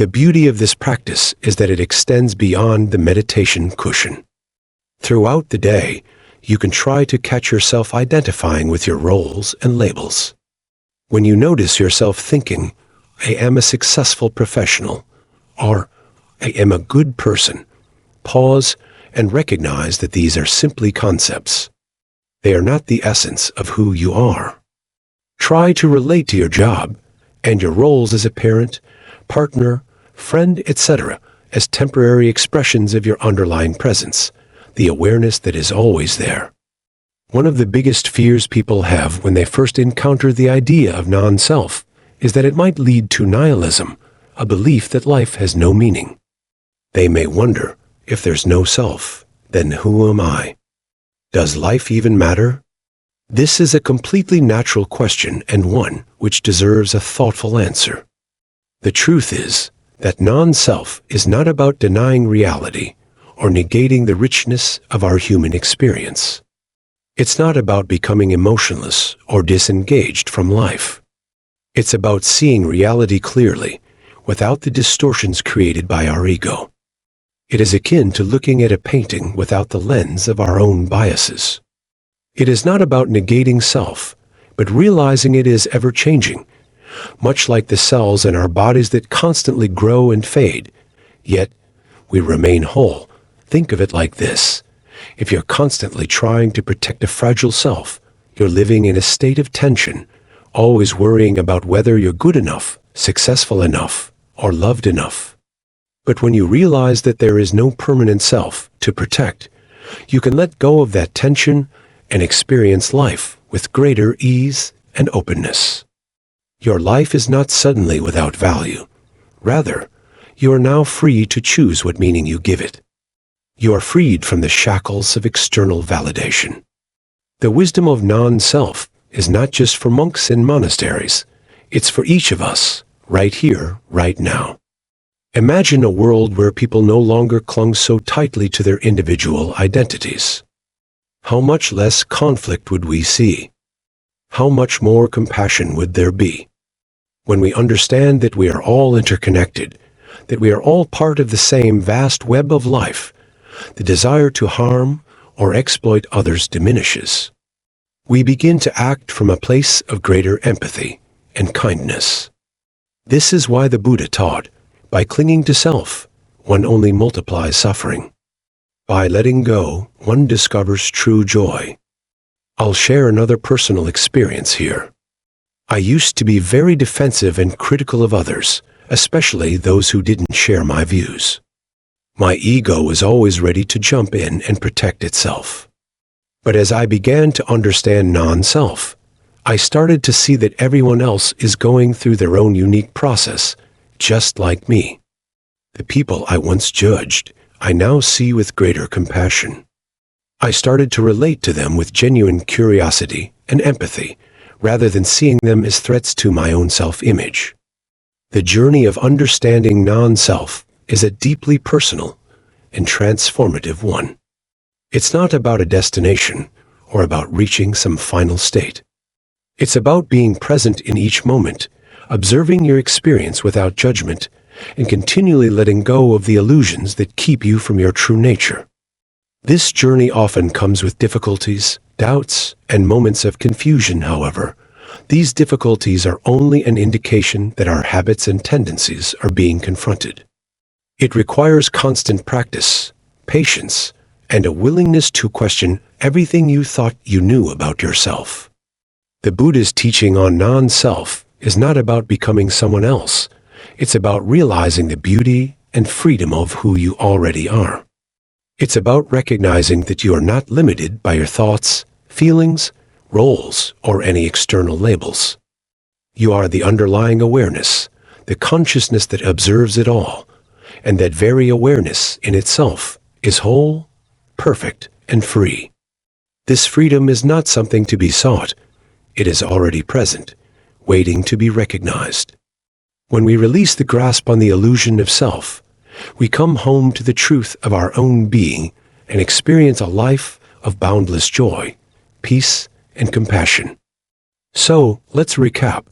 The beauty of this practice is that it extends beyond the meditation cushion. Throughout the day, you can try to catch yourself identifying with your roles and labels. When you notice yourself thinking, "I am a successful professional," or "I am a good person," pause and recognize that these are simply concepts. They are not the essence of who you are. Try to relate to your job and your roles as a parent, partner, friend, etc. as temporary expressions of your underlying presence, the awareness that is always there. One of the biggest fears people have when they first encounter the idea of non-self is that it might lead to nihilism, a belief that life has no meaning. They may wonder, if there's no self, then who am I? Does life even matter? This is a completely natural question and one which deserves a thoughtful answer. The truth is that non-self is not about denying reality or negating the richness of our human experience. It's not about becoming emotionless or disengaged from life. It's about seeing reality clearly, without the distortions created by our ego. It is akin to looking at a painting without the lens of our own biases. It is not about negating self, but realizing it is ever-changing, much like the cells in our bodies that constantly grow and fade, yet we remain whole. Think of it like this. If you're constantly trying to protect a fragile self, you're living in a state of tension, always worrying about whether you're good enough, successful enough, or loved enough. But when you realize that there is no permanent self to protect, you can let go of that tension and experience life with greater ease and openness. Your life is not suddenly without value. Rather, you are now free to choose what meaning you give it. You are freed from the shackles of external validation. The wisdom of non-self is not just for monks in monasteries. It's for each of us, right here, right now. Imagine a world where people no longer clung so tightly to their individual identities. How much less conflict would we see? How much more compassion would there be? When we understand that we are all interconnected, that we are all part of the same vast web of life, the desire to harm or exploit others diminishes. We begin to act from a place of greater empathy and kindness. This is why the Buddha taught, by clinging to self, one only multiplies suffering. By letting go, one discovers true joy. I'll share another personal experience here. I used to be very defensive and critical of others, especially those who didn't share my views. My ego was always ready to jump in and protect itself. But as I began to understand non-self, I started to see that everyone else is going through their own unique process, just like me. The people I once judged, I now see with greater compassion. I started to relate to them with genuine curiosity and empathy, rather than seeing them as threats to my own self-image. The journey of understanding non-self is a deeply personal and transformative one. It's not about a destination or about reaching some final state. It's about being present in each moment, observing your experience without judgment, and continually letting go of the illusions that keep you from your true nature. This journey often comes with difficulties, doubts, and moments of confusion, however. These difficulties are only an indication that our habits and tendencies are being confronted. It requires constant practice, patience, and a willingness to question everything you thought you knew about yourself. The Buddha's teaching on non-self is not about becoming someone else. It's about realizing the beauty and freedom of who you already are. It's about recognizing that you are not limited by your thoughts, feelings, roles, or any external labels. You are the underlying awareness, the consciousness that observes it all, and that very awareness in itself is whole, perfect, and free. This freedom is not something to be sought. It is already present, waiting to be recognized. When we release the grasp on the illusion of self, we come home to the truth of our own being and experience a life of boundless joy, peace, and compassion. So, let's recap.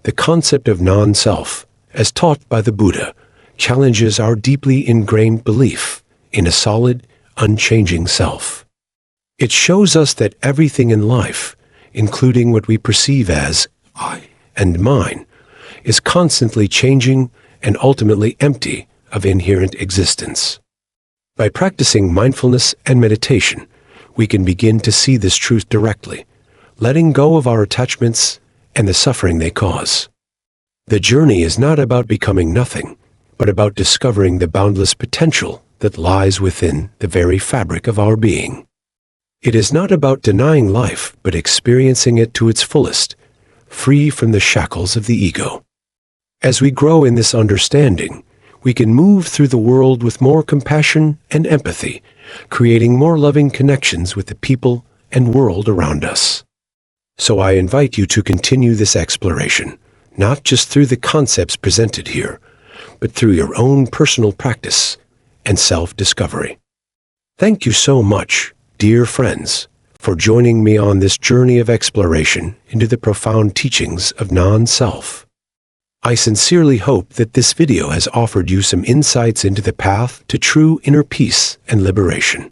The concept of non-self, as taught by the Buddha, challenges our deeply ingrained belief in a solid, unchanging self. It shows us that everything in life, including what we perceive as I and mine, is constantly changing and ultimately empty of inherent existence. By practicing mindfulness and meditation, we can begin to see this truth directly, letting go of our attachments and the suffering they cause. The journey is not about becoming nothing, but about discovering the boundless potential that lies within the very fabric of our being. It is not about denying life, but experiencing it to its fullest, free from the shackles of the ego. As we grow in this understanding, we can move through the world with more compassion and empathy, creating more loving connections with the people and world around us. So I invite you to continue this exploration, not just through the concepts presented here, but through your own personal practice and self-discovery. Thank you so much, dear friends, for joining me on this journey of exploration into the profound teachings of non-self. I sincerely hope that this video has offered you some insights into the path to true inner peace and liberation.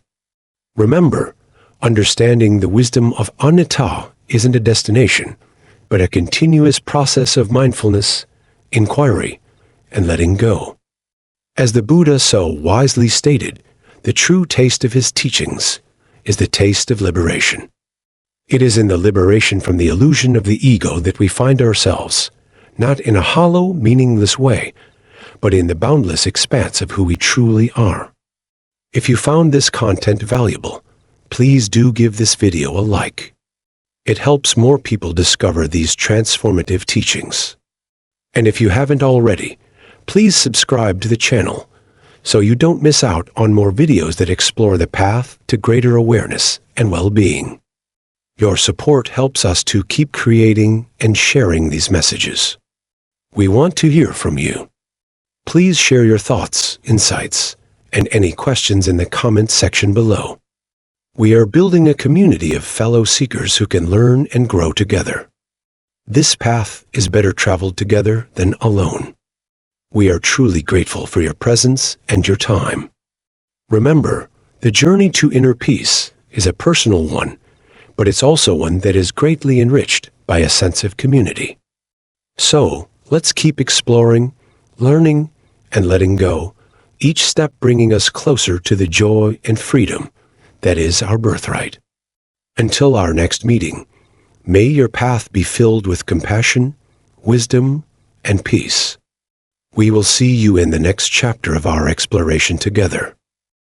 Remember, understanding the wisdom of Anatta isn't a destination, but a continuous process of mindfulness, inquiry, and letting go. As the Buddha so wisely stated, the true taste of his teachings is the taste of liberation. It is in the liberation from the illusion of the ego that we find ourselves, not in a hollow, meaningless way, but in the boundless expanse of who we truly are. If you found this content valuable, please do give this video a like. It helps more people discover these transformative teachings. And if you haven't already, please subscribe to the channel so you don't miss out on more videos that explore the path to greater awareness and well-being. Your support helps us to keep creating and sharing these messages. We want to hear from you. Please share your thoughts, insights, and any questions in the comments section below. We are building a community of fellow seekers who can learn and grow together. This path is better traveled together than alone. We are truly grateful for your presence and your time. Remember, the journey to inner peace is a personal one, but it's also one that is greatly enriched by a sense of community. So, let's keep exploring, learning, and letting go, each step bringing us closer to the joy and freedom that is our birthright. Until our next meeting, may your path be filled with compassion, wisdom, and peace. We will see you in the next chapter of our exploration together.